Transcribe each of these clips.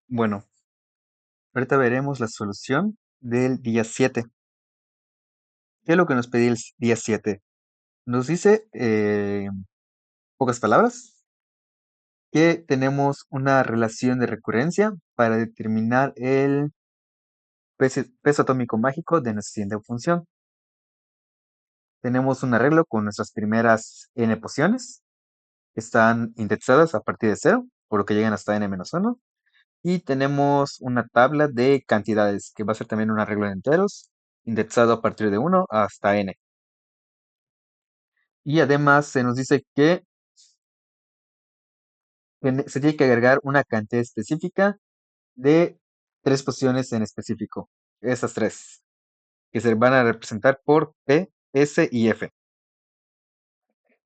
Bueno, ahorita veremos la solución del día 7. ¿Qué es lo que nos pedía el día 7? Nos dice, en pocas palabras, que tenemos una relación de recurrencia para determinar el peso atómico mágico de nuestra siguiente función. Tenemos un arreglo con nuestras primeras n posiciones, que están indexadas a partir de cero, por lo que llegan hasta n-1. Y tenemos una tabla de cantidades, que va a ser también un arreglo de enteros, indexado a partir de uno hasta n. Y además se nos dice que se tiene que agregar una cantidad específica de tres posiciones en específico. Esas tres, que se van a representar por P, S y F.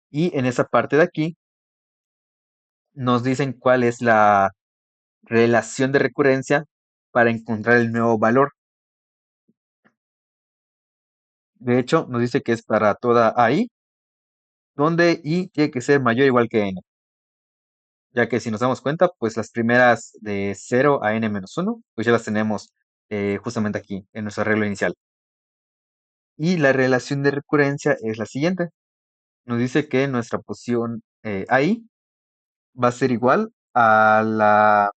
Y en esa parte de aquí nos dicen cuál es la relación de recurrencia para encontrar el nuevo valor. De hecho, nos dice que es para toda AI, donde I tiene que ser mayor o igual que N. Ya que si nos damos cuenta, pues las primeras de 0 a n-1, pues ya las tenemos justamente aquí, en nuestro arreglo inicial. Y la relación de recurrencia es la siguiente. Nos dice que nuestra posición ahí va a ser igual a la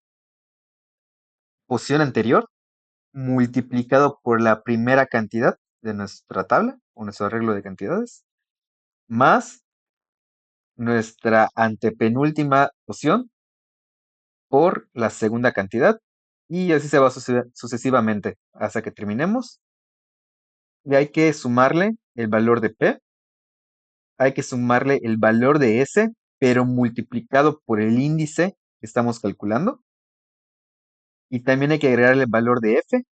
posición anterior multiplicado por la primera cantidad de nuestra tabla o nuestro arreglo de cantidades, más nuestra antepenúltima posición por la segunda cantidad, y así se va sucesivamente hasta que terminemos. Y hay que sumarle el valor de P, hay que sumarle el valor de S, pero multiplicado por el índice que estamos calculando. Y también hay que agregarle el valor de F,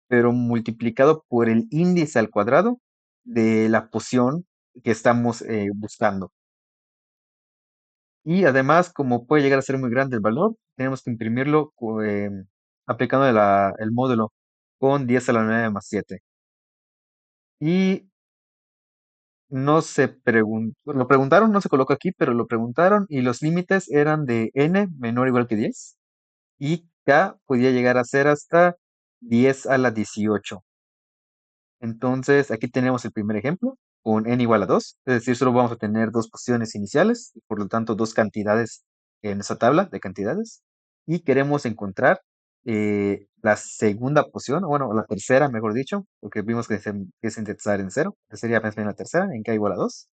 pero multiplicado por el índice al cuadrado de la posición que estamos buscando. Y además, como puede llegar a ser muy grande el valor, tenemos que imprimirlo aplicando el módulo con 10 a la 9 más 7. Y no se preguntó, lo preguntaron, no se coloca aquí, pero lo preguntaron y los límites eran de n menor o igual que 10 y k podía llegar a ser hasta 10 a la 18. Entonces, aquí tenemos el primer ejemplo con n igual a 2, es decir, solo vamos a tener dos posiciones iniciales y por lo tanto dos cantidades en esa tabla de cantidades. Y queremos encontrar la segunda posición, o bueno, la tercera, mejor dicho, porque vimos que es indexar en cero, que sería más bien la tercera, en k igual a 2.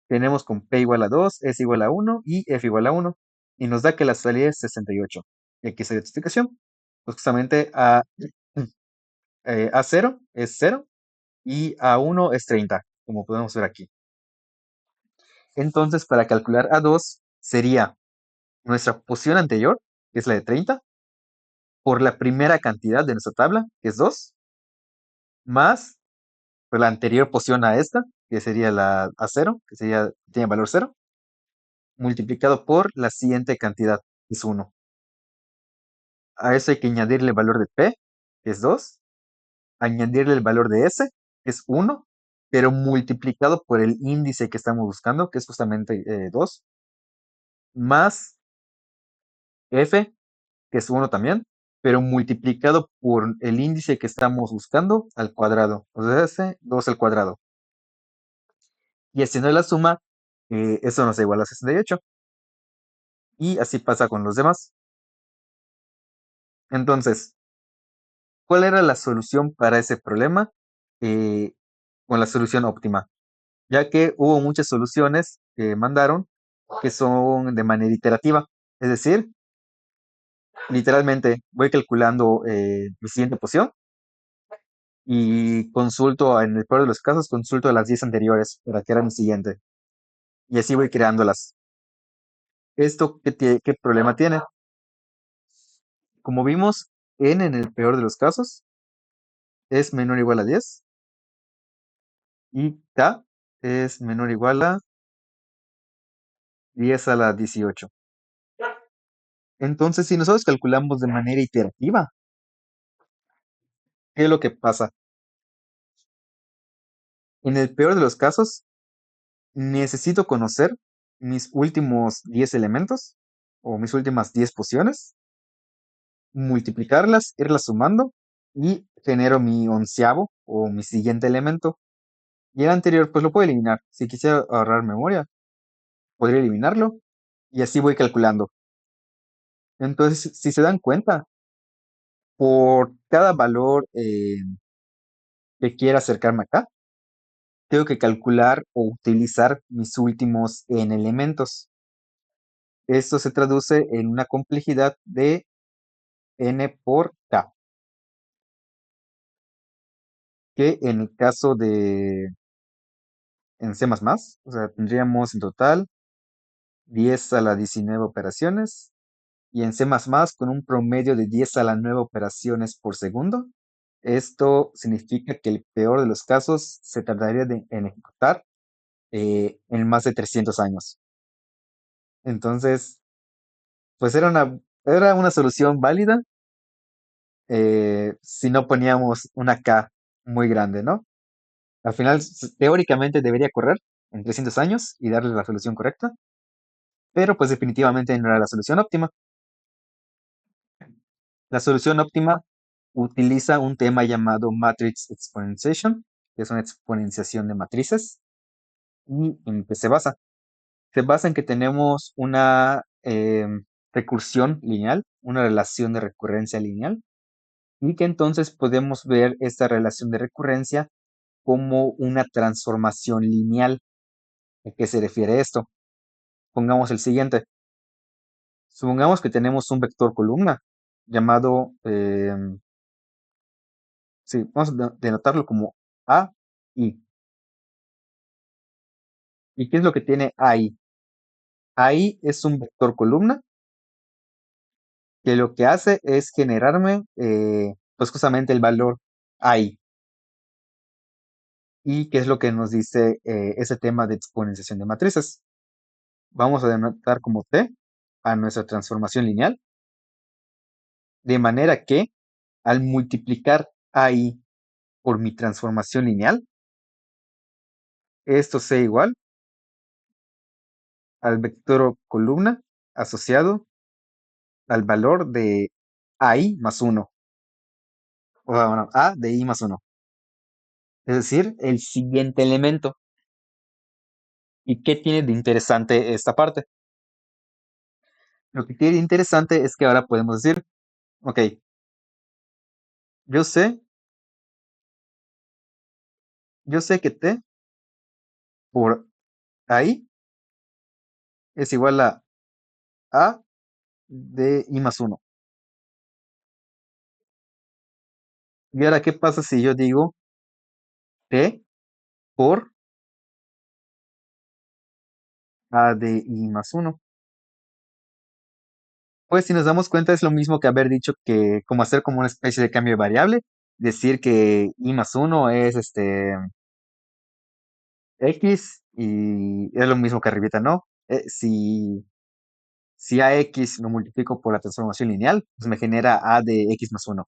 Tenemos con p igual a 2, s igual a 1 y f igual a 1. Y nos da que la salida es 68. Y aquí está la explicación. Pues justamente A0 es 0 y A1 es 30, como podemos ver aquí. Entonces, para calcular A2 sería nuestra posición anterior, que es la de 30, por la primera cantidad de nuestra tabla, que es 2, más la anterior posición a esta, que sería la A0, tiene valor 0, multiplicado por la siguiente cantidad, que es 1. A eso hay que añadirle el valor de P, que es 2, añadirle el valor de S, que es 1, pero multiplicado por el índice que estamos buscando, que es justamente 2, más F, que es 1 también, pero multiplicado por el índice que estamos buscando al cuadrado, o sea, S, 2 al cuadrado. Y haciendo la suma, eso nos da igual a 68. Y así pasa con los demás. Entonces, ¿cuál era la solución para ese problema? Eh, con la solución óptima, ya que hubo muchas soluciones que mandaron que son de manera iterativa. Es decir, literalmente voy calculando mi siguiente posición y consulto, en el peor de los casos, consulto las 10 anteriores para que era mi siguiente. Y así voy creándolas. ¿Esto qué problema tiene? Como vimos, n en el peor de los casos es menor o igual a 10 y k es menor o igual a 10 a la 18. Entonces, si nosotros calculamos de manera iterativa, ¿qué es lo que pasa? En el peor de los casos, necesito conocer mis últimos 10 elementos o mis últimas 10 posiciones multiplicarlas, irlas sumando y genero mi onceavo o mi siguiente elemento. Y el anterior, pues lo puedo eliminar. Si quisiera ahorrar memoria, podría eliminarlo y así voy calculando. Entonces, si se dan cuenta, por cada valor que quiera acercarme acá, tengo que calcular o utilizar mis últimos n elementos. Esto se traduce en una complejidad de n por k, que en el caso de en C++, o sea, tendríamos en total 10 a la 19 operaciones y en C++ con un promedio de 10 a la 9 operaciones por segundo. Esto significa que el peor de los casos se tardaría en ejecutar en más de 300 años. Entonces, pues era una solución válida si no poníamos una K muy grande, ¿no? Al final, teóricamente debería correr en 300 años y darle la solución correcta, pero pues definitivamente no era la solución óptima. La solución óptima utiliza un tema llamado Matrix Exponentiation, que es una exponenciación de matrices, y en qué se basa. Se basa en que tenemos una recursión lineal, una relación de recurrencia lineal, y que entonces podemos ver esta relación de recurrencia como una transformación lineal. ¿A qué se refiere esto? Pongamos el siguiente. Supongamos que tenemos un vector columna llamado, sí, vamos a denotarlo como A, I. ¿Y qué es lo que tiene AI? AI es un vector columna que lo que hace es generarme, pues justamente el valor AI. ¿Y qué es lo que nos dice ese tema de exponenciación de matrices? Vamos a denotar como T a nuestra transformación lineal, de manera que al multiplicar AI por mi transformación lineal, esto sea igual al vector columna asociado al valor de AI más uno, o bueno, A de I más uno, es decir, el siguiente elemento. ¿Y qué tiene de interesante esta parte? Lo que tiene de interesante es que ahora podemos decir, ok, yo sé, yo sé que T por AI es igual A de I más uno. Y ahora, ¿qué pasa si yo digo T por A de I más uno? Pues si nos damos cuenta es lo mismo que haber dicho que como hacer como una especie de cambio de variable, decir que I más uno es X y es lo mismo que arribita, ¿no? Si AX lo multiplico por la transformación lineal, pues me genera A de X más uno.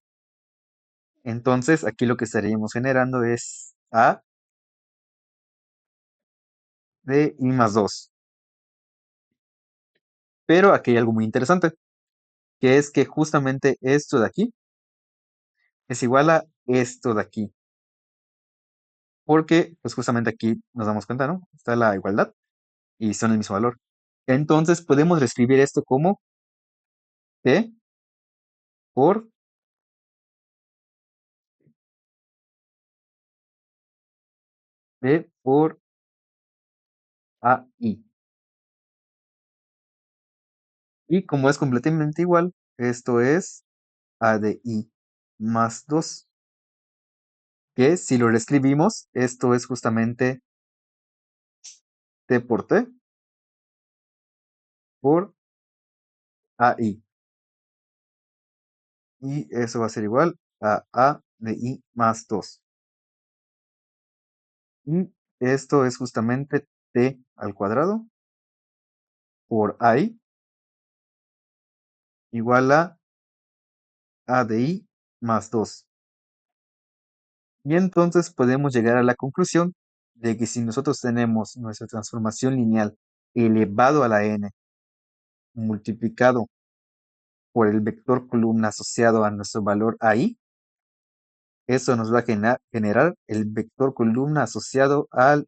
Entonces aquí lo que estaríamos generando es A de I más 2. Pero aquí hay algo muy interesante, que es que justamente esto de aquí es igual a esto de aquí. Porque pues justamente aquí nos damos cuenta, ¿no? Está la igualdad y son el mismo valor. Entonces podemos reescribir esto como T por T por AI. Y como es completamente igual, esto es A de I más 2, que si lo reescribimos, esto es justamente T por T por AI. Y eso va a ser igual a de I más 2. Y esto es justamente T al cuadrado por AI igual a de I más 2. Y entonces podemos llegar a la conclusión de que si nosotros tenemos nuestra transformación lineal elevado a la n multiplicado por el vector columna asociado a nuestro valor AI, eso nos va a generar el vector columna asociado al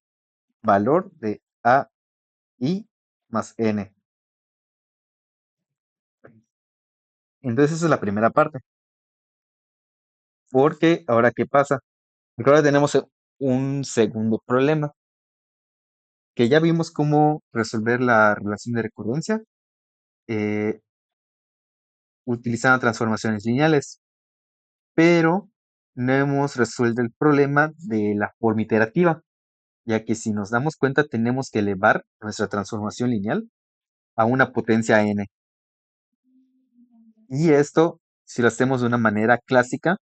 valor de AI más N. Entonces esa es la primera parte. Porque ahora, ¿qué pasa? Porque ahora tenemos un segundo problema, que ya vimos cómo resolver la relación de recurrencia eh, utilizando transformaciones lineales, pero no hemos resuelto el problema de la forma iterativa, ya que si nos damos cuenta tenemos que elevar nuestra transformación lineal a una potencia n. Y esto, si lo hacemos de una manera clásica,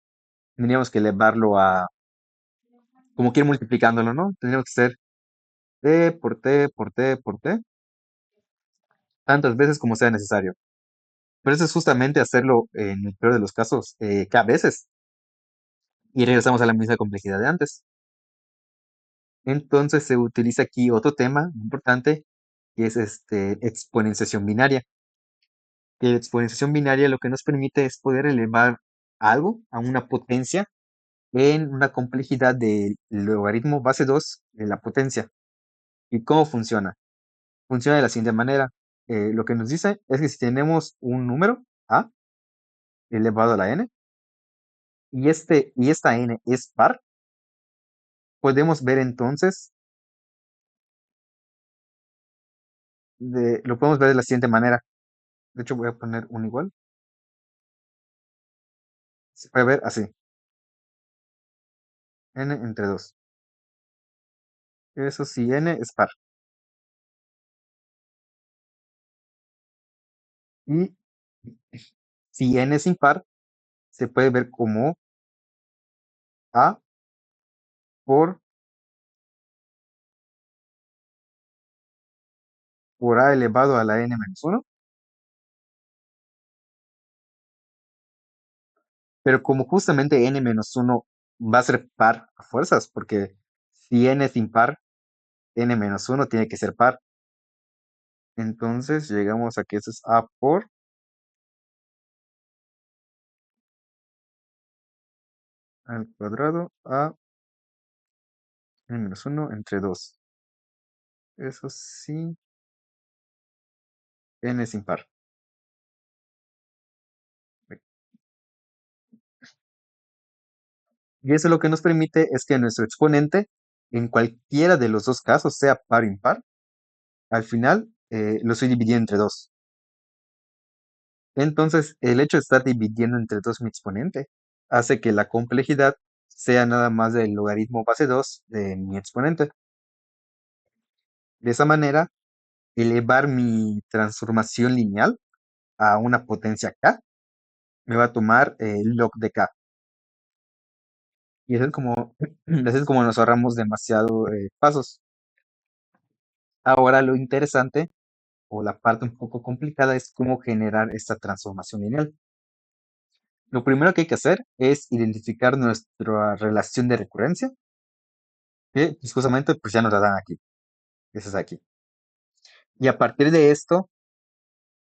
tendríamos que elevarlo a, como que ir multiplicándolo, ¿no? Tendríamos que hacer t por t por t por t, tantas veces como sea necesario. Pero eso es justamente hacerlo en el peor de los casos, k veces, y regresamos a la misma complejidad de antes. Entonces se utiliza aquí otro tema importante, que es exponenciación binaria. Que la exponenciación binaria lo que nos permite es poder elevar algo a una potencia en una complejidad del logaritmo base 2 de la potencia. ¿Y cómo funciona? Funciona de la siguiente manera. Lo que nos dice es que si tenemos un número a elevado a la n y esta n es par, podemos ver entonces, lo podemos ver de la siguiente manera. De hecho, voy a poner un igual. Se puede ver así, n entre 2. Eso sí, n es par. Y si n es impar, se puede ver como a por, por a elevado a la n menos 1. Pero como justamente n menos 1 va a ser par a fuerzas, porque si n es impar, n menos 1 tiene que ser par. Entonces llegamos a que eso es a por al cuadrado a n menos 1 entre 2. Eso sí, n es impar. Y eso lo que nos permite es que nuestro exponente, en cualquiera de los dos casos, sea par o impar, al final lo estoy dividiendo entre 2. Entonces, el hecho de estar dividiendo entre 2 mi exponente hace que la complejidad sea nada más del logaritmo base 2 de mi exponente. De esa manera, elevar mi transformación lineal a una potencia k me va a tomar el log de k. Y eso es como, así es como nos ahorramos demasiado pasos. Ahora lo interesante o la parte un poco complicada es cómo generar esta transformación lineal. Lo primero que hay que hacer es identificar nuestra relación de recurrencia, que pues, justamente pues ya nos la dan aquí. Eso es aquí. Y a partir de esto,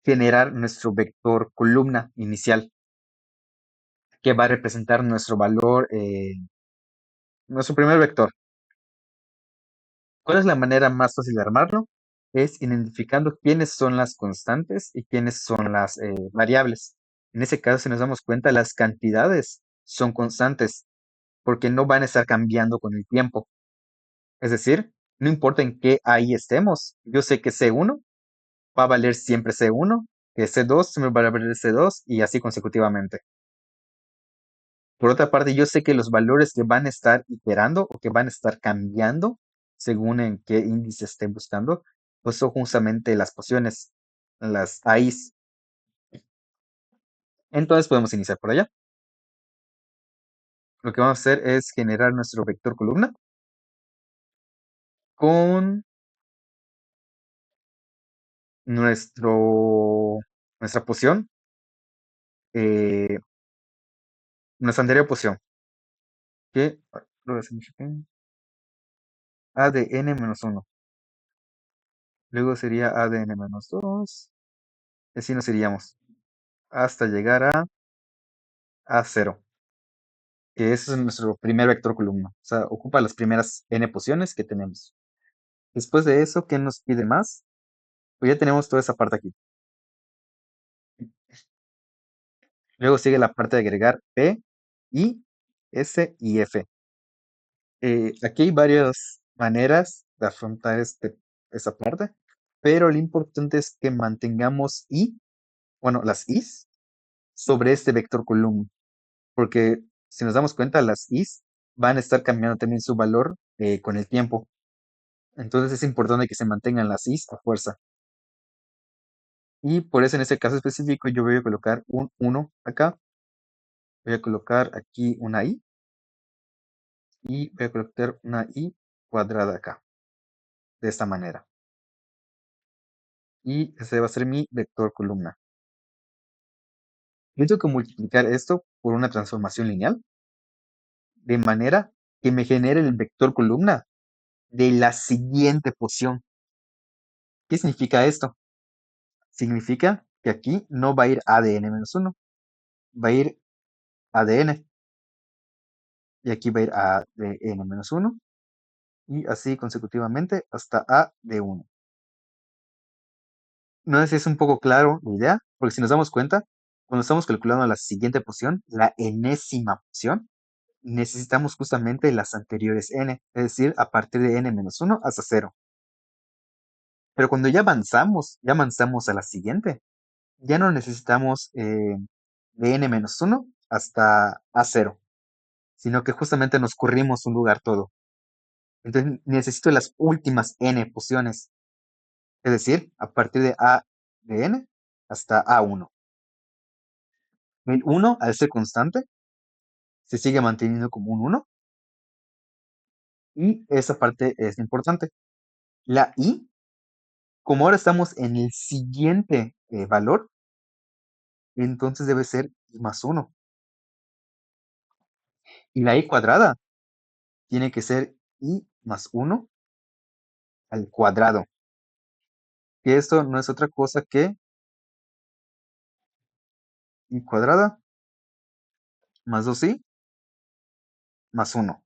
generar nuestro vector columna inicial, que va a representar nuestro valor, nuestro primer vector. ¿Cuál es la manera más fácil de armarlo? Es identificando quiénes son las constantes y quiénes son las variables. En ese caso, si nos damos cuenta, las cantidades son constantes porque no van a estar cambiando con el tiempo. Es decir, no importa en qué ahí estemos, yo sé que C1 va a valer siempre C1, que C2 me va a valer C2 y así consecutivamente. Por otra parte, yo sé que los valores que van a estar iterando o que van a estar cambiando según en qué índice esté buscando, pues son justamente las posiciones, las AIs. Entonces podemos iniciar por allá. Lo que vamos a hacer es generar nuestro vector columna con nuestra posición, eh, nuestra anterior posición, que lo hacemos aquí, A de n menos 1. Luego sería A de n menos 2. Y así nos iríamos. hasta llegar a cero, que ese es nuestro primer vector columna. O sea, ocupa las primeras n posiciones que tenemos. Después de eso, ¿qué nos pide más? Pues ya tenemos toda esa parte aquí. Luego sigue la parte de agregar P, I, S y F. Aquí hay varias maneras de afrontar esa parte, pero lo importante es que mantengamos I, bueno, las Is, sobre este vector columna, porque si nos damos cuenta, las Is van a estar cambiando también su valor con el tiempo. Entonces es importante que se mantengan las Is a fuerza. Y por eso en este caso específico yo voy a colocar un 1 acá, voy a colocar aquí una I y voy a colocar una I cuadrada acá, de esta manera. Y ese va a ser mi vector columna. Yo tengo que multiplicar esto por una transformación lineal, de manera que me genere el vector columna de la siguiente posición. ¿Qué significa esto? Significa que aquí no va a ir a de n-1, va a ir a de n, y aquí va a ir a de n-1, y así consecutivamente hasta a de 1. No sé si es un poco claro la idea, porque si nos damos cuenta, cuando estamos calculando la siguiente posición, la enésima posición, necesitamos justamente las anteriores n, es decir, a partir de n-1 hasta 0. Pero cuando ya avanzamos a la siguiente, ya no necesitamos de n-1 hasta a0, sino que justamente nos corrimos un lugar todo. Entonces necesito las últimas n posiciones, es decir, a partir de a de n hasta a1. El 1, al ser constante, se sigue manteniendo como un 1, y esa parte es importante. La i, como ahora estamos en el siguiente valor, entonces debe ser i más 1. Y la i cuadrada tiene que ser i más 1 al cuadrado. Y esto no es otra cosa que i cuadrada más 2i más 1.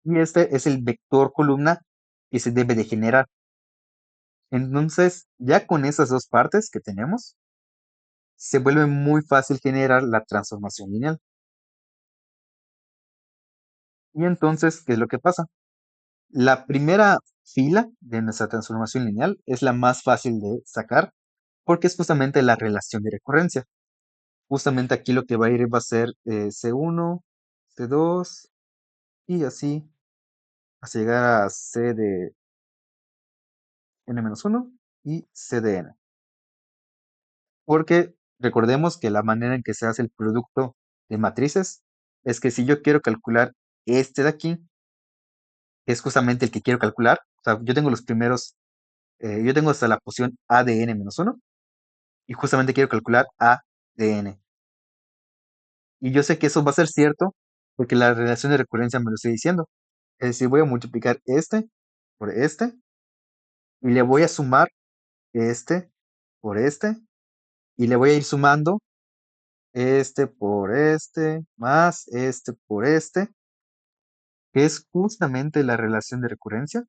Y este es el vector columna que se debe de generar. Entonces, ya con esas dos partes que tenemos, se vuelve muy fácil generar la transformación lineal. Y entonces, ¿qué es lo que pasa? La primera fila de nuestra transformación lineal es la más fácil de sacar porque es justamente la relación de recurrencia. Justamente aquí lo que va a ir va a ser C1, C2 y así hasta llegar a C de n-1 y C de n. Porque recordemos que la manera en que se hace el producto de matrices es que si yo quiero calcular este de aquí, que es justamente el que quiero calcular, o sea, yo tengo los primeros, yo tengo hasta la posición a de n-1 y justamente quiero calcular a de n. Y yo sé que eso va a ser cierto porque la relación de recurrencia me lo estoy diciendo. Es decir, voy a multiplicar este por este y le voy a sumar este por este y le voy a ir sumando este por este más este por este, que es justamente la relación de recurrencia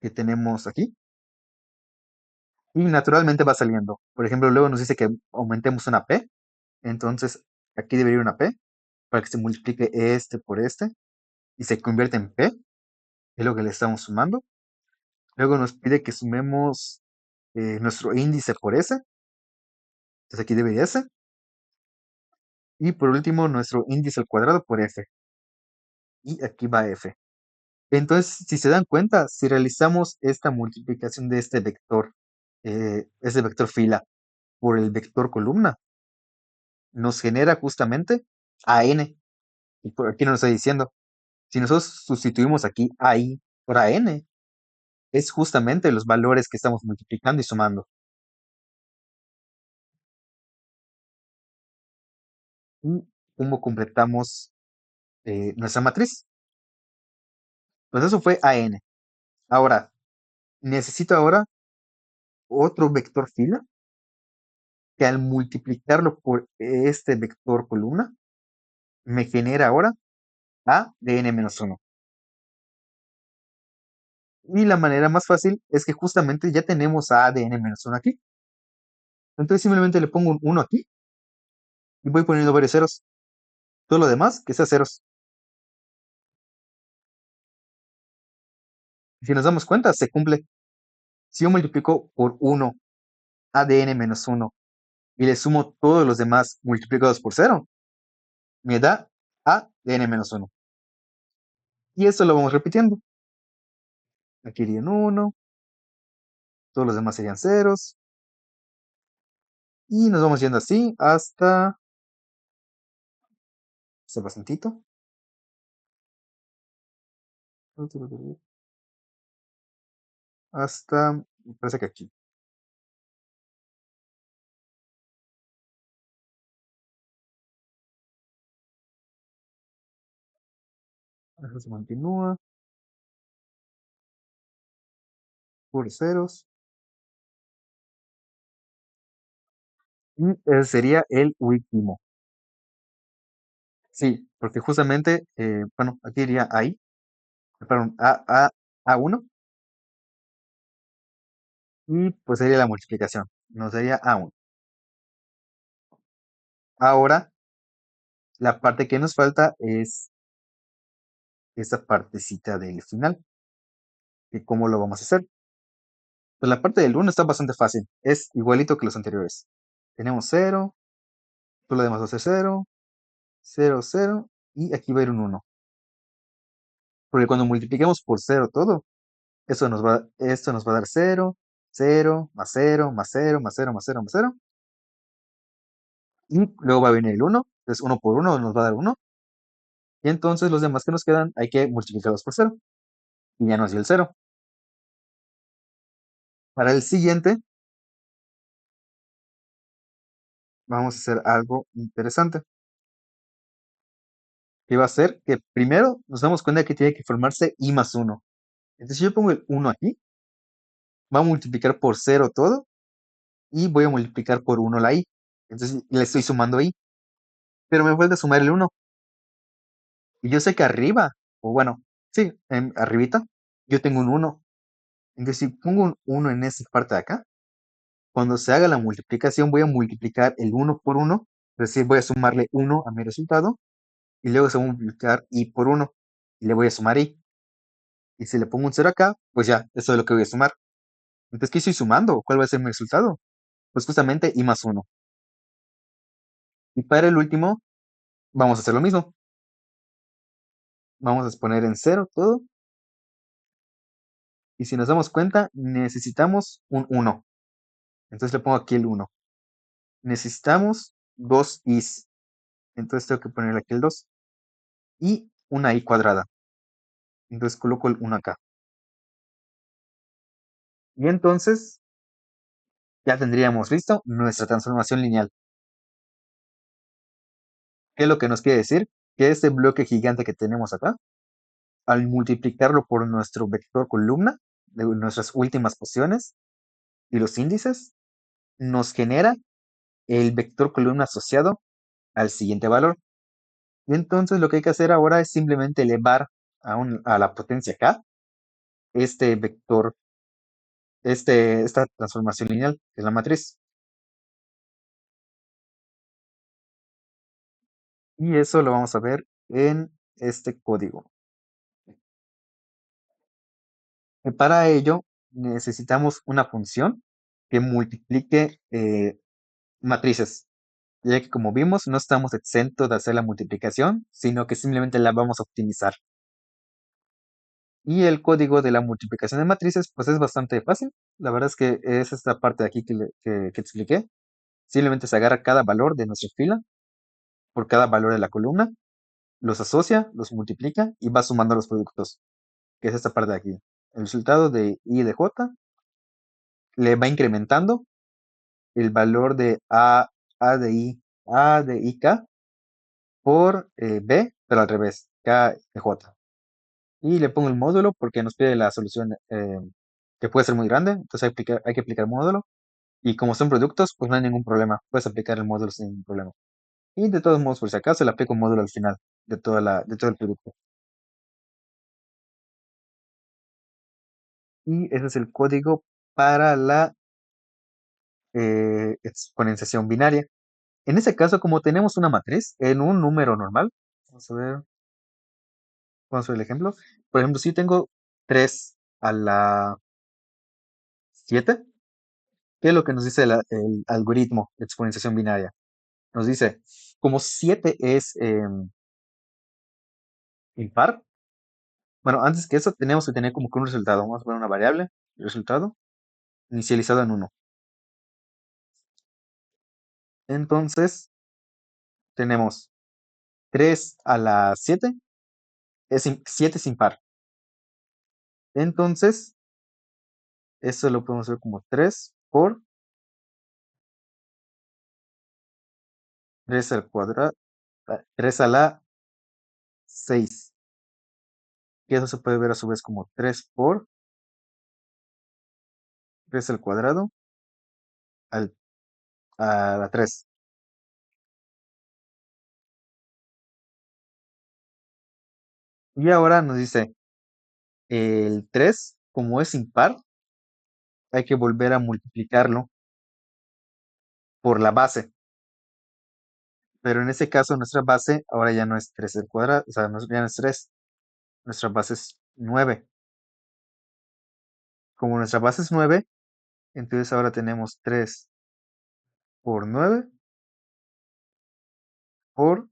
que tenemos aquí. Y naturalmente va saliendo. Por ejemplo, luego nos dice que aumentemos una p, entonces aquí debería ir una p para que se multiplique este por este y se convierte en p, es lo que le estamos sumando. Luego nos pide que sumemos nuestro índice por s, entonces aquí debería s. Y por último, nuestro índice al cuadrado por f. Y aquí va f. Entonces, si se dan cuenta, si realizamos esta multiplicación de este vector fila por el vector columna, nos genera justamente a n. Y por aquí nos está diciendo, si nosotros sustituimos aquí a i por a n, es justamente los valores que estamos multiplicando y sumando. Y cómo completamos nuestra matriz. Pues eso fue a n. Ahora, Necesito ahora otro vector fila que al multiplicarlo por este vector columna me genera ahora a de n-1. Y la manera más fácil es que justamente ya tenemos a de n-1 aquí. Entonces simplemente le pongo un 1 aquí y voy poniendo varios ceros. Todo lo demás que sea ceros. Y si nos damos cuenta, se cumple. Si yo multiplico por 1 a de n-1 y le sumo todos los demás multiplicados por cero, me da a de n-1. Y esto lo vamos repitiendo. Aquí iría un 1, todos los demás serían ceros. Y nos vamos yendo así hasta... ¿Se bastantito? Hasta... Me parece que aquí. Eso se continúa. Puros ceros. Y ese sería el último. Sí, porque justamente, bueno, aquí iría ahí, perdón, A1, y pues sería la multiplicación. No sería A1. Ahora, la parte que nos falta es esa partecita del final, que cómo lo vamos a hacer. Pues la parte del 1 está bastante fácil, es igualito que los anteriores. Tenemos 0, todo lo demás va a ser 0, 0, 0, y aquí va a ir un 1. Porque cuando multipliquemos por 0 todo, esto nos va a dar 0, 0, más 0, más 0, más 0, más 0, más 0. Y luego va a venir el 1. Entonces 1 por 1 nos va a dar 1. Y entonces los demás que nos quedan hay que multiplicarlos por 0. Y ya nos dio el 0. Para el siguiente vamos a hacer algo interesante. Que va a ser que primero nos damos cuenta que tiene que formarse i más 1. Entonces si yo pongo el 1 aquí, va a multiplicar por 0 todo. Y voy a multiplicar por 1 la i. Entonces le estoy sumando i. Pero me falta sumar el 1. Y yo sé que arriba, o bueno, sí, arribita, yo tengo un 1. Entonces, si pongo un 1 en esta parte de acá, cuando se haga la multiplicación, voy a multiplicar el 1 por 1, es decir, voy a sumarle 1 a mi resultado, y luego se va a multiplicar i por 1, y le voy a sumar i. Y si le pongo un 0 acá, pues ya, eso es lo que voy a sumar. Entonces, ¿qué estoy sumando? ¿Cuál va a ser mi resultado? Pues justamente i más 1. Y para el último, vamos a hacer lo mismo. Vamos a poner en 0 todo. Y si nos damos cuenta, necesitamos un 1. Entonces le pongo aquí el 1. Necesitamos dos i's. Entonces tengo que ponerle aquí el 2. Y una i cuadrada. Entonces coloco el 1 acá. Y entonces ya tendríamos listo nuestra transformación lineal. ¿Qué es lo que nos quiere decir? Que este bloque gigante que tenemos acá, al multiplicarlo por nuestro vector columna de nuestras últimas posiciones y los índices, nos genera el vector columna asociado al siguiente valor. Y entonces lo que hay que hacer ahora es simplemente elevar a la potencia k este vector, esta transformación lineal, que es la matriz. Y eso lo vamos a ver en este código. Para ello necesitamos una función que multiplique matrices, ya que como vimos no estamos exentos de hacer la multiplicación, sino que simplemente la vamos a optimizar. Y el código de la multiplicación de matrices pues es bastante fácil. La verdad es que es esta parte de aquí que expliqué. Simplemente se agarra cada valor de nuestra fila por cada valor de la columna, los asocia, los multiplica y va sumando los productos, que es esta parte de aquí. El resultado de i de j le va incrementando el valor de a de i k por b, pero al revés, k de j. Y le pongo el módulo porque nos pide la solución que puede ser muy grande, entonces hay que aplicar módulo. Y como son productos, pues no hay ningún problema. Puedes aplicar el módulo sin ningún problema. Y de todos modos, por si acaso, le aplico un módulo al final de todo el producto. Y ese es el código para la exponenciación binaria. En ese caso, como tenemos una matriz en un número normal, vamos a ver, vamos a ver el ejemplo. Por ejemplo, si tengo 3 a la 7, ¿qué es lo que nos dice el algoritmo de exponenciación binaria? Nos dice, como 7 es impar, bueno, antes que eso tenemos que tener como que un resultado. Vamos a poner una variable, el resultado, inicializado en uno. Entonces, tenemos 3 a la 7, 7 es impar. Entonces, eso lo podemos ver como 3 por 3 al cuadrado, 3 a la 6. Y eso se puede ver a su vez como 3 por 3 al cuadrado al, a la 3. Y ahora nos dice, el 3 como es impar, hay que volver a multiplicarlo por la base. Pero en ese caso, nuestra base ahora ya no es 3 al cuadrado, o sea, ya no es 3. Nuestra base es 9. Como nuestra base es 9, entonces ahora tenemos 3 por 9 por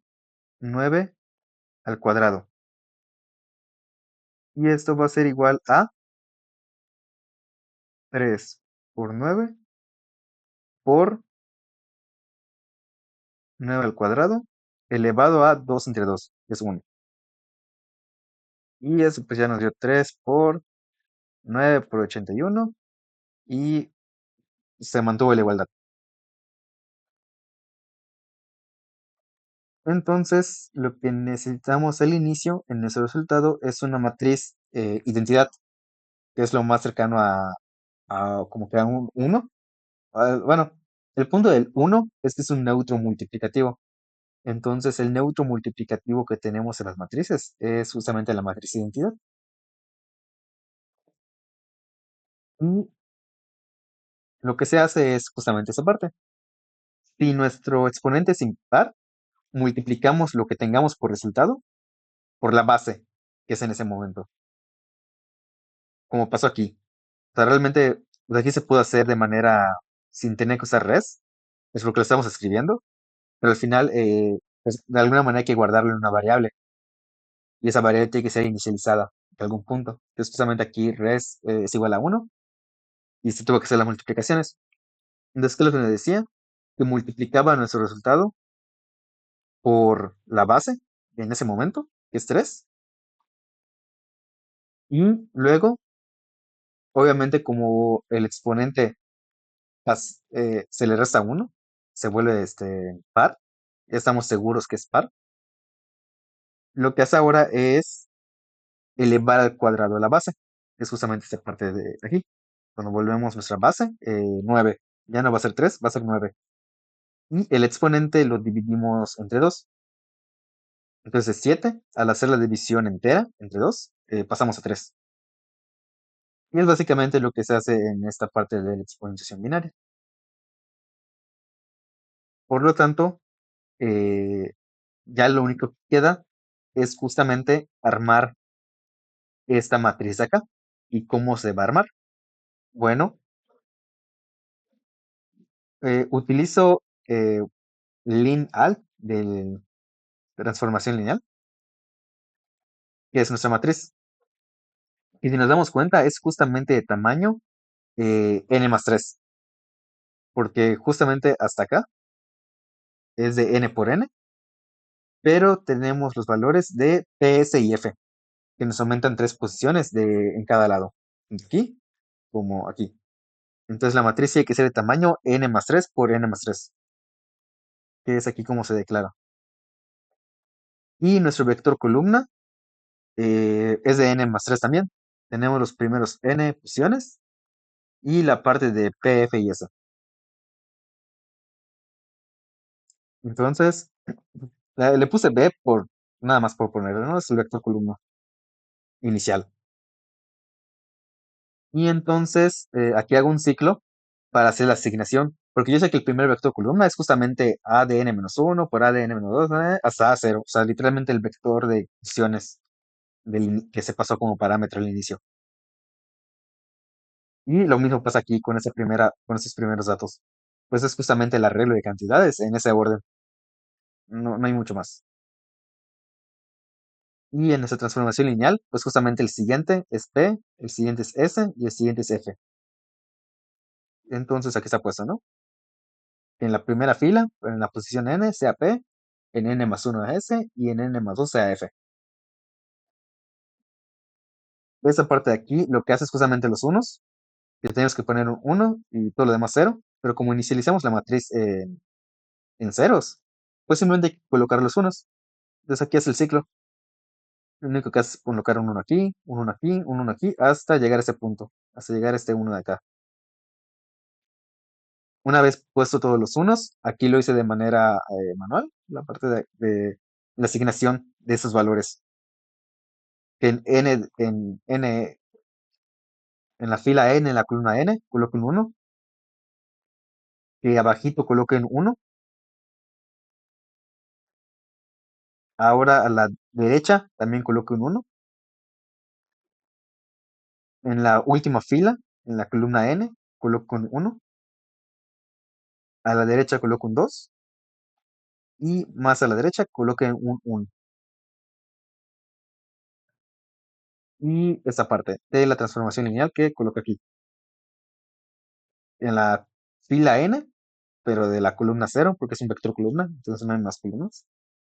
9 al cuadrado. Y esto va a ser igual a 3 por 9 por 9 al cuadrado elevado a 2 entre 2, que es 1. Y eso pues ya nos dio 3 por 9 por 81 y se mantuvo la igualdad. Entonces, lo que necesitamos al inicio en nuestro resultado es una matriz identidad, que es lo más cercano a como que a un 1. Bueno, el punto del uno es que es un neutro multiplicativo. Entonces, el neutro multiplicativo que tenemos en las matrices es justamente la matriz identidad. Y lo que se hace es justamente esa parte. Si nuestro exponente es impar, multiplicamos lo que tengamos por resultado por la base, que es en ese momento, como pasó aquí. O sea, realmente, pues aquí se pudo hacer de manera sin tener que usar res, es lo que lo estamos escribiendo, pero al final, pues, de alguna manera hay que guardarlo en una variable, y esa variable tiene que ser inicializada en algún punto. Entonces, justamente aquí res es igual a uno y se tuvo que hacer las multiplicaciones. Entonces, ¿qué es lo que nos decía? Que multiplicaba nuestro resultado por la base en ese momento, que es 3, y luego, obviamente, como el exponente se le resta uno, se vuelve par, ya estamos seguros que es par. Lo que hace ahora es elevar al cuadrado la base, es justamente esta parte de aquí. Cuando volvemos nuestra base, 9, ya no va a ser 3, va a ser 9. Y el exponente lo dividimos entre 2. Entonces 7, al hacer la división entera entre 2, pasamos a 3. Y es básicamente lo que se hace en esta parte de la exponenciación binaria. Por lo tanto, eh, ya lo único que queda es justamente armar esta matriz de acá. ¿Y cómo se va a armar? Bueno, utilizo lin_alt de transformación lineal, que es nuestra matriz. Y si nos damos cuenta, es justamente de tamaño n más 3, porque justamente hasta acá es de n por n, pero tenemos los valores de p, s y f, que nos aumentan 3 posiciones en cada lado, tanto aquí como aquí. Entonces la matriz tiene que ser de tamaño n más 3 por n más 3, que es aquí como se declara. Y nuestro vector columna es de n más 3 también. Tenemos los primeros n posiciones y la parte de P, F y S. Entonces, le puse B por nada más por ponerlo, ¿no? Es el vector columna inicial. Y entonces aquí hago un ciclo para hacer la asignación, porque yo sé que el primer vector columna es justamente A de n-1 por A de n-2 hasta A0, o sea, literalmente el vector de posiciones que se pasó como parámetro al inicio. Y lo mismo pasa aquí con con esos primeros datos. Pues es justamente el arreglo de cantidades en ese orden, no hay mucho más. Y en esa transformación lineal, pues justamente el siguiente es P, el siguiente es S y el siguiente es F. Entonces aquí está puesto, ¿no? En la primera fila, en la posición n, sea P, en n+1 S y en n+2 sea F. Esa parte de aquí lo que hace es justamente los unos, que tenemos que poner un 1 y todo lo demás cero, pero como inicializamos la matriz en ceros, pues simplemente hay que colocar los unos. Entonces aquí es el ciclo. Lo único que hace es colocar un 1 aquí, un 1 aquí, un 1 aquí, hasta llegar a ese punto, hasta llegar a este uno de acá. Una vez puesto todos los unos, aquí lo hice de manera manual, la parte de la asignación de esos valores. En la fila N, en la columna N, coloquen uno, que abajito coloquen uno. Ahora a la derecha también coloquen uno. En la última fila, en la columna N, coloquen uno. A la derecha coloquen dos. Y más a la derecha coloquen un 1. Y esta parte de la transformación lineal que coloco aquí. En la fila N, pero de la columna cero, porque es un vector columna, entonces no hay más columnas.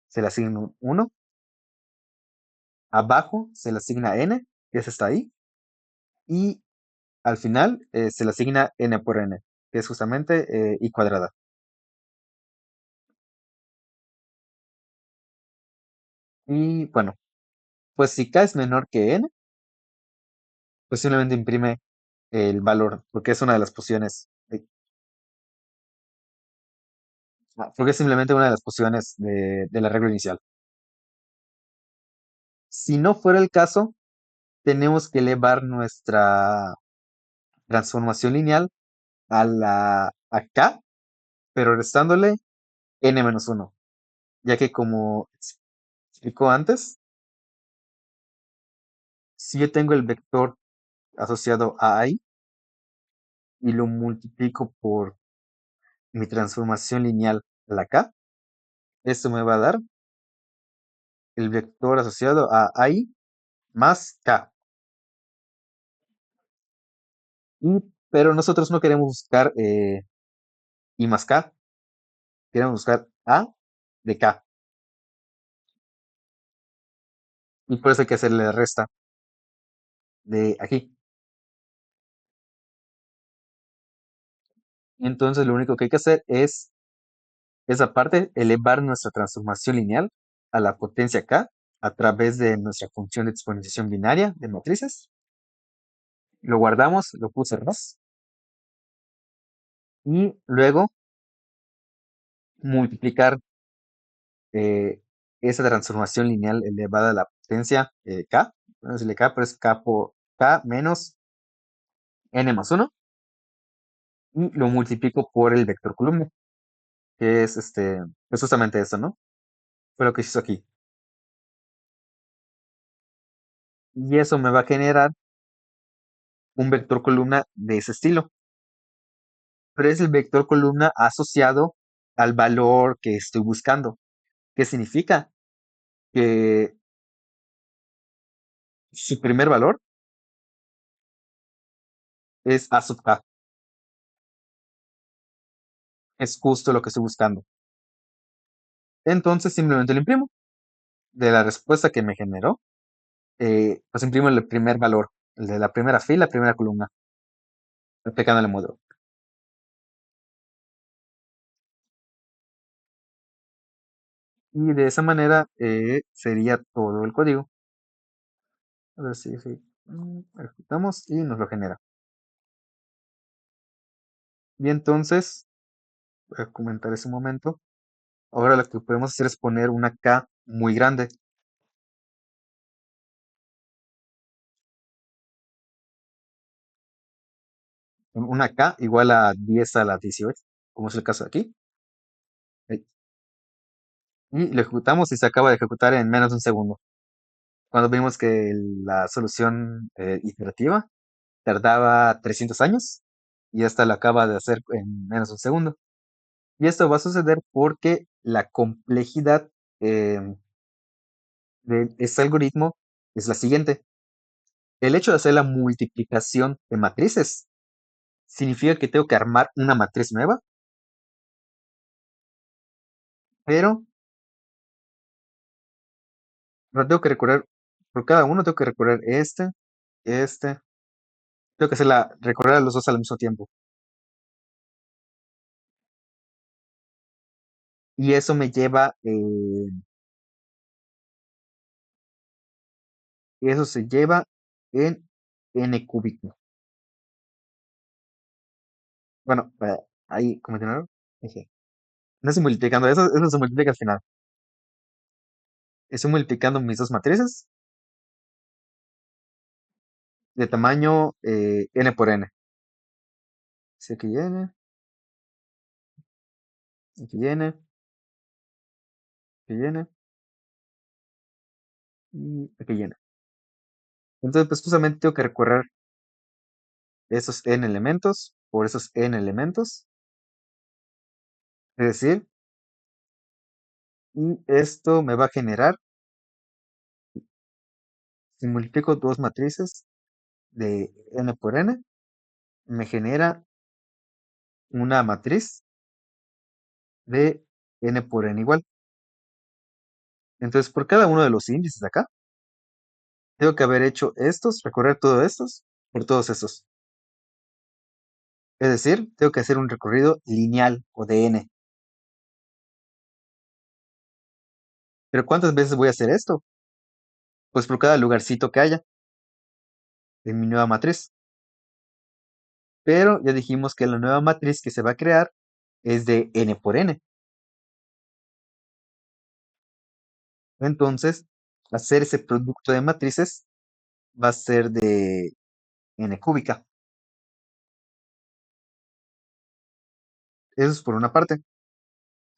Se le asigna un 1. Abajo se le asigna n, que es esta ahí. Y al final se le asigna n por n, que es justamente i cuadrada. Y bueno, pues si k es menor que n, pues simplemente imprime el valor, porque es una de las posiciones, porque es simplemente una de las posiciones del arreglo inicial. Si no fuera el caso, tenemos que elevar nuestra transformación lineal a k, pero restándole n-1, ya que como explicó antes, si yo tengo el vector asociado a i y lo multiplico por mi transformación lineal a la k, esto me va a dar el vector asociado a i más k. Pero nosotros no queremos buscar i más k, queremos buscar a de k. Y por eso hay que hacerle la resta de aquí. Entonces lo único que hay que hacer es esa parte, elevar nuestra transformación lineal a la potencia k a través de nuestra función de exponenciación binaria de matrices. Lo guardamos, lo puse más. Y luego multiplicar esa transformación lineal elevada a la potencia k. Vamos a decirle k, pero es k por k menos n+1. Y lo multiplico por el vector columna, que es pues justamente eso, ¿no? Fue lo que se hizo aquí. Y eso me va a generar un vector columna de ese estilo. Pero es el vector columna asociado al valor que estoy buscando. ¿Qué significa? Que su primer valor es a sub k. Es justo lo que estoy buscando. Entonces simplemente lo imprimo. De la respuesta que me generó, pues imprimo el primer valor, el de la primera fila, primera columna, aplicando el módulo. Y de esa manera sería todo el código. A ver si ejecutamos y nos lo genera. Y entonces, voy a comentar ese momento. Ahora lo que podemos hacer es poner una K muy grande. Una K igual a 10 a la 18, como es el caso de aquí. Eh, Y lo ejecutamos y se acaba de ejecutar en menos de un segundo. Cuando vimos que la solución iterativa tardaba 300 años y esta lo acaba de hacer en menos de un segundo. Y esto va a suceder porque la complejidad de este algoritmo es la siguiente. El hecho de hacer la multiplicación de matrices significa que tengo que armar una matriz nueva, pero no tengo que recorrer, por cada uno tengo que recorrer este, tengo que recorrer a los dos al mismo tiempo. Y eso me lleva, eso se lleva en n cúbico. Bueno, ahí, continuar. Eje. No estoy multiplicando eso se multiplica al final. Estoy multiplicando mis dos matrices de tamaño n por n. Así que aquí n, aquí n y aquí n. Entonces, pues justamente tengo que recorrer esos n elementos por esos n elementos. Es decir, y esto me va a generar, si multiplico dos matrices de n por n, me genera una matriz de n por n igual. Entonces, por cada uno de los índices de acá, tengo que haber hecho estos, recorrer todos estos, por todos estos. Es decir, tengo que hacer un recorrido lineal o de n. Pero ¿cuántas veces voy a hacer esto? Pues por cada lugarcito que haya en mi nueva matriz. Pero ya dijimos que la nueva matriz que se va a crear es de n por n. Entonces, hacer ese producto de matrices va a ser de n cúbica. Eso es por una parte.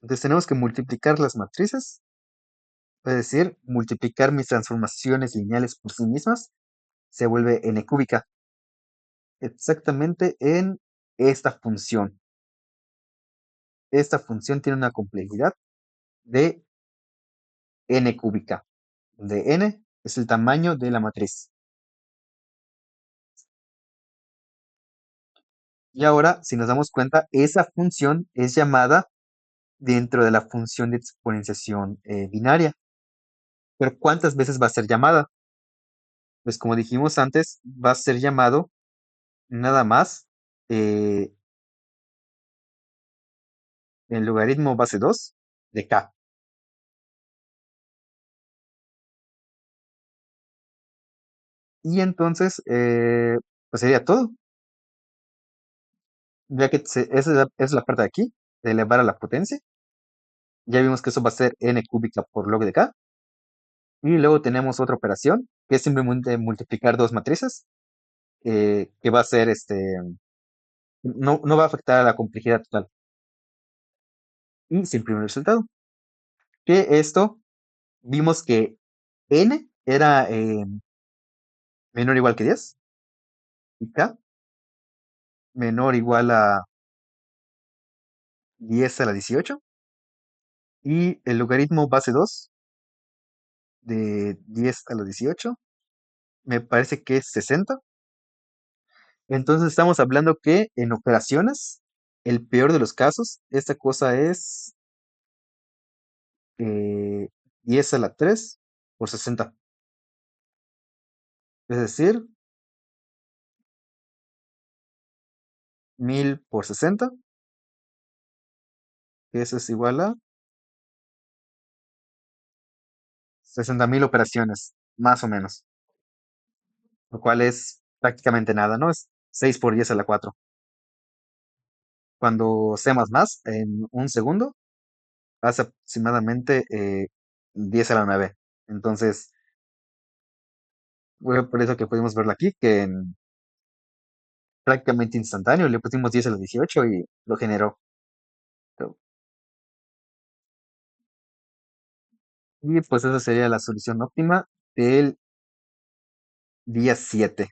Entonces tenemos que multiplicar las matrices, es decir, multiplicar mis transformaciones lineales por sí mismas, se vuelve n cúbica. Exactamente en esta función. Esta función tiene una complejidad de n cúbica, donde n es el tamaño de la matriz. Y ahora, si nos damos cuenta, esa función es llamada dentro de la función de exponenciación binaria. Pero ¿cuántas veces va a ser llamada? Pues como dijimos antes, va a ser llamado nada más eh, el logaritmo base 2 de k. Y entonces, pues sería todo. Ya que esa es la parte de aquí, de elevar a la potencia. Ya vimos que eso va a ser n cúbica por log de k. Y luego tenemos otra operación, que es simplemente multiplicar dos matrices, que va a ser no va a afectar a la complejidad total. Y se imprime el resultado. Que esto, vimos que n era menor o igual que 10 y k menor o igual a 10 a la 18 y el logaritmo base 2 de 10 a la 18 me parece que es 60. Entonces estamos hablando que en operaciones, el peor de los casos, esta cosa es eh, 10 a la 3 por 60. Es decir, 1000 por 60, que eso es igual a 60.000 operaciones, más o menos. Lo cual es prácticamente nada, ¿no? Es 6 por 10 a la 4. cuando C++ en un segundo hace aproximadamente 10 a la 9. Entonces, fue por eso que pudimos verlo aquí, que en prácticamente instantáneo le pusimos 10 a la 18 y lo generó. Y pues esa sería la solución óptima del día 7.